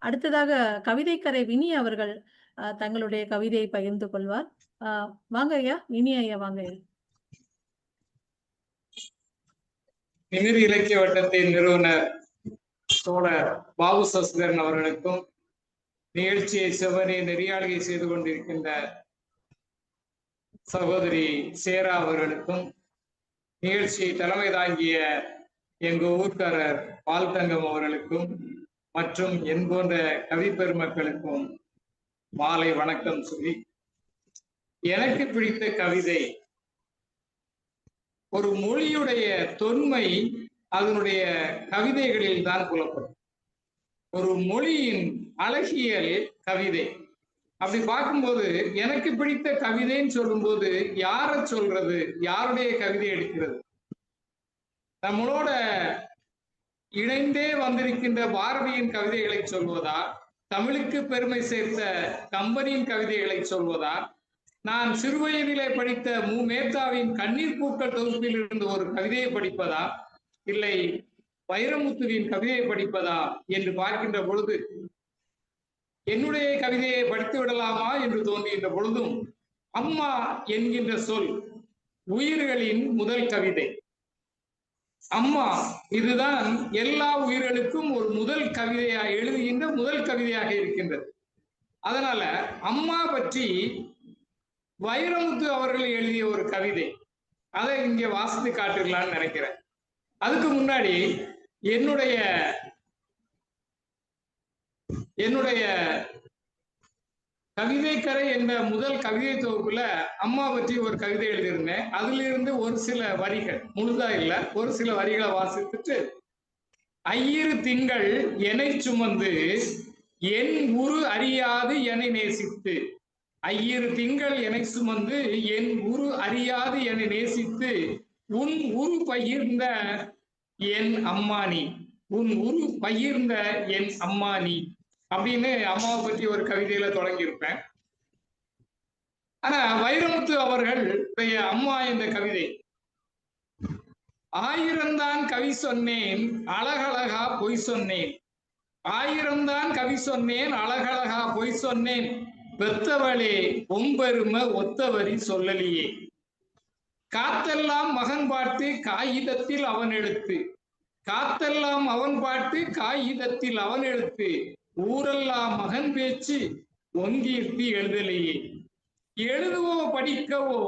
அடுத்ததாக கவிதைக்கரை வினி அவர்கள் தங்களுடைய கவிதையை பகிர்ந்து கொள்வார். வாங்க ஐயா, வினி ஐயா வாங்க ஐயா. நிமிர் இலக்கிய வட்டத்தின் நிறுவனர் தோழர் பாபு சசிதரன் அவர்களுக்கும், நிகழ்ச்சியை செவ்வனே நெறியாளுகை செய்து கொண்டிருக்கின்ற சகோதரி சேரா அவர்களுக்கும், நிகழ்ச்சியை தலைமை தாங்கிய எங்க ஊர்க்காரர் பால்தங்கம் அவர்களுக்கும் மற்றும் என் போன்ற கவி பெருமக்களுக்கும் மாலை வணக்கம் சொல்லி, எனக்கு பிடித்த கவிதை ஒரு மொழியுடைய தொன்மை அதனுடைய கவிதைகளில் தான் புலப்படும். ஒரு மொழியின் அழகியல் கவிதை. அப்படி பார்க்கும்போது எனக்கு பிடித்த கவிதைன்னு சொல்லும்போது யாரை சொல்றது, யாருடைய கவிதை எடுக்கிறது? நம்மளோட இணைந்தே வந்திருக்கின்ற பாரதியின் கவிதைகளை சொல்வதா, தமிழுக்கு பெருமை சேர்த்த கம்பனியின் கவிதைகளை சொல்வதா, நான் சிறுவயதிலே படித்த மு மேத்தாவின் கண்ணீர் பூக்கள் தொகுப்பில் இருந்து ஒரு கவிதையை படிப்பதா, இல்லை வைரமுத்துவின் கவிதையை படிப்பதா என்று பார்க்கின்ற பொழுது என்னுடைய கவிதையை படித்து விடலாமா என்று தோன்றுகின்ற பொழுதும், அம்மா என்கின்ற சொல் உயிர்களின் முதல் கவிதை. அம்மா இதுதான் எல்லா உயிர்களுக்கும் ஒரு முதல் கவிதையாக எழுதுகின்ற முதல் கவிதையாக இருக்கின்றது. அதனால அம்மா பற்றி வைரமுத்து அவர்கள் எழுதிய ஒரு கவிதை, அதை இங்கே வாசித்து காட்டுக்கலான்னு நினைக்கிறேன். அதுக்கு முன்னாடி என்னுடைய கவிதைக்கரை என்ற முதல் கவிதை தொகுப்புல அம்மா பற்றி ஒரு கவிதை எழுதியிருந்தேன். அதுல இருந்து ஒரு சில வரிகள், முழுதா இல்ல, ஒரு சில வரிகளை வாசித்துட்டு, ஐயிரு திங்கள் என்னை சுமந்து என் உரு அறியாது என்னை நேசித்து, ஐயிரு திங்கள் என்னை சுமந்து என் உரு அறியாது என்னை நேசித்து, உன் உரு பகிர்ந்த என் அம்மானி, உன் உரு பகிர்ந்த என் அம்மானி அப்படின்னு அம்மாவை பற்றி ஒரு கவிதையில தொடங்கி இருப்பேன். ஆனா வைரமுத்து அவர்களுடைய அம்மா என்ற கவிதை, ஆயிரம்தான் கவி சொன்னேன் அழகழகா பொய் சொன்னேன், ஆயிரம்தான் கவி சொன்னேன் அழகழகா பொய் சொன்னேன், பெத்தவளே பொம்பெருமை ஒத்தவரி சொல்லலியே, காத்தெல்லாம் மகன் பாட்டு காகிதத்தில் அவன் எழுத்து, காத்தெல்லாம் அவன் பாட்டு காகிதத்தில் அவன் எழுத்து, ஊரெல்லாம் மகன் பேச்சு ஒங்கீர்த்தி எழுதலையே, எழுதுவோ படிக்கவோ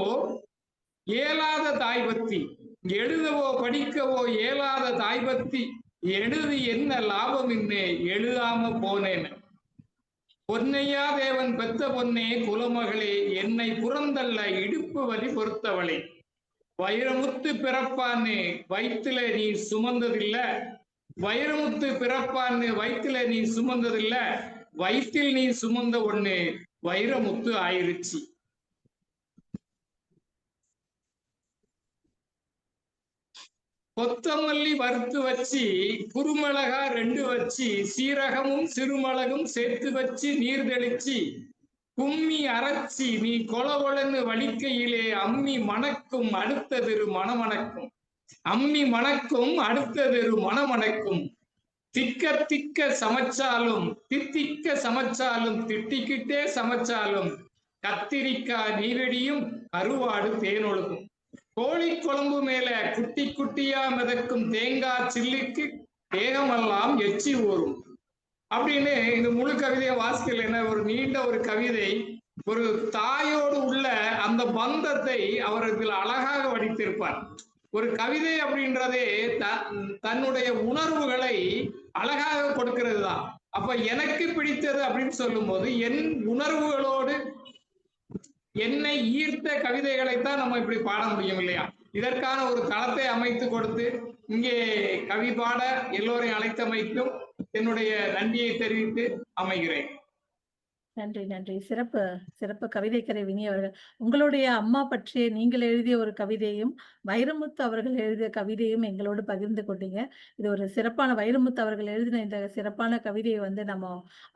ஏலாத தாய்பத்தி, எழுதவோ படிக்கவோ ஏலாத தாய்பத்தி, எழுது என்ன லாபம் இன்னே எழுதாம போனேன், பொன்னையா தேவன் பெத்த பொன்னே குலமகளே என்னை புறந்தல்ல இடுப்பு வலி பொறுத்தவளே, வைரமுத்து பிறப்பான்னு வயிற்றுல நீ சுமந்ததில்ல, வைரமுத்து பிறப்பான்னு வயிற்றுல நீ சுமந்ததில்ல, வயிற்றில் நீ சுமந்த ஒண்ணு வைரமுத்து ஆயிருச்சு. கொத்தமல்லி வறுத்து வச்சு குறுமிளகா 2 வச்சு, சீரகமும் சிறுமிளகும் சேர்த்து வச்சு நீர் தெளிச்சு, கும்மி அரைச்சி நீ கொலகொலன்னு வலிக்கையிலே அம்மி மணக்கும் அடுத்ததொரு மணமணக்கும், அம்மி மணக்கும் அடுத்ததொரு மணமணக்கும், திக்க திக்க சமைச்சாலும் தித்திக்க சமைச்சாலும் திட்டிக்கிட்டே சமைச்சாலும், கத்திரிக்காய் நீரடியும் கருவாடு தேனொழுகும், கோழி குழம்பு மேல குட்டி குட்டியா மிதக்கும் தேங்காய் சில்லுக்கு தேகமெல்லாம் எச்சி ஊறும் அப்படின்னு இந்த முழு கவிதையை வாசிக்கலைன்னா ஒரு நீண்ட ஒரு கவிதை, ஒரு தாயோடு உள்ள அந்த பந்தத்தை அவர் இதில் அழகாக வடித்திருப்பார். ஒரு கவிதை அப்படின்றதே தன்னுடைய உணர்வுகளை அழகாக கொடுக்கிறது தான். அப்ப எனக்கு பிடித்தது அப்படின்னு சொல்லும் போது என் உணர்வுகளோடு என்னை ஈர்த்த கவிதைகளைத்தான் நம்ம இப்படி பாட முடியும் இல்லையா? இதற்கான ஒரு தளத்தை அமைத்து கொடுத்து இங்கே கவி பாட எல்லோரையும் அழைத்தமைக்கும் என்னுடைய நன்றியை தெரிவித்து அமைகிறேன். நன்றி, நன்றி. சிறப்பு, சிறப்பு கவிதைக்கரை வினி அவர்கள். உங்களுடைய அம்மா பற்றிய நீங்கள் எழுதிய ஒரு கவிதையும், வைரமுத்து அவர்கள் எழுதிய கவிதையும் எங்களோடு பகிர்ந்து கொண்டீங்க. இது ஒரு சிறப்பான வைரமுத்து அவர்கள் எழுதின இந்த சிறப்பான கவிதைய வந்து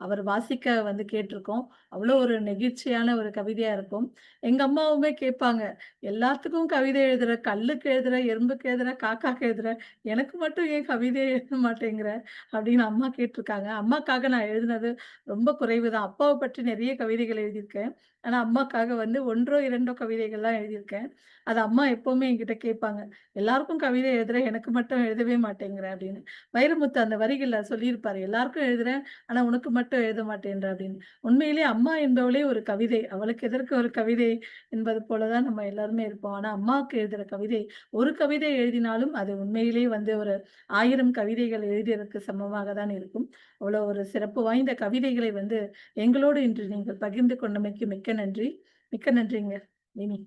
அவர் வாசிக்க வந்து கேட்டுருக்கோம். அவ்வளோ ஒரு நெகிழ்ச்சியான ஒரு கவிதையா இருக்கும். எங்க அம்மாவுமே கேட்பாங்க, "எல்லாத்துக்கும் கவிதை எழுதுற, கல்லுக்கு எழுதுற, எறும்புக்கு எழுதுற, காக்காக்கு எழுதுற, எனக்கு மட்டும் ஏன் கவிதையே எழுத மாட்டேங்கிற?" அப்படின்னு அம்மா கேட்டுருக்காங்க. அம்மாக்காக நான் எழுதினது ரொம்ப குறைவு தான். அப்பாவ பற்றி நெறைய கவிதைகள் எழுதியிருக்கேன். ஆனா, அம்மாக்காக வந்து 1ஓ 2ஓ கவிதைகள் தான் எழுதியிருக்கேன். அது அம்மா எப்பவுமே என்கிட்ட கேட்பாங்க. "எல்லாருக்கும் கவிதை எழுதுற, எனக்கு மட்டும் எழுதவே மாட்டேங்கிற" அப்படின்னு. வைரமுத்து அந்த வரிகள்ல சொல்லியிருப்பாரு. "எல்லாருக்கும் எழுதுறேன், ஆனா உனக்கு மட்டும் எழுத மாட்டேன்ற" அப்படின்னு. உண்மையிலேயே அம்மா என்பவளே ஒரு கவிதை. அவளுக்கு எதற்கு ஒரு கவிதை என்பது போல தான் நம்ம எல்லாருமே இருப்போம். ஆனா, அம்மாவுக்கு எழுதுற கவிதை, ஒரு கவிதை எழுதினாலும் அது உண்மையிலேயே வந்து ஒரு 1000 கவிதைகள் எழுதியதற்கு சமமாக தான் இருக்கும். அவ்வளோ ஒரு சிறப்பு வாய்ந்த கவிதைகளை வந்து எங்களோடு இன்று நீங்கள் பகிர்ந்து கொண்டமைக்கு மிக்க நன்றி. மிக்க நன்றிங்க. இனி.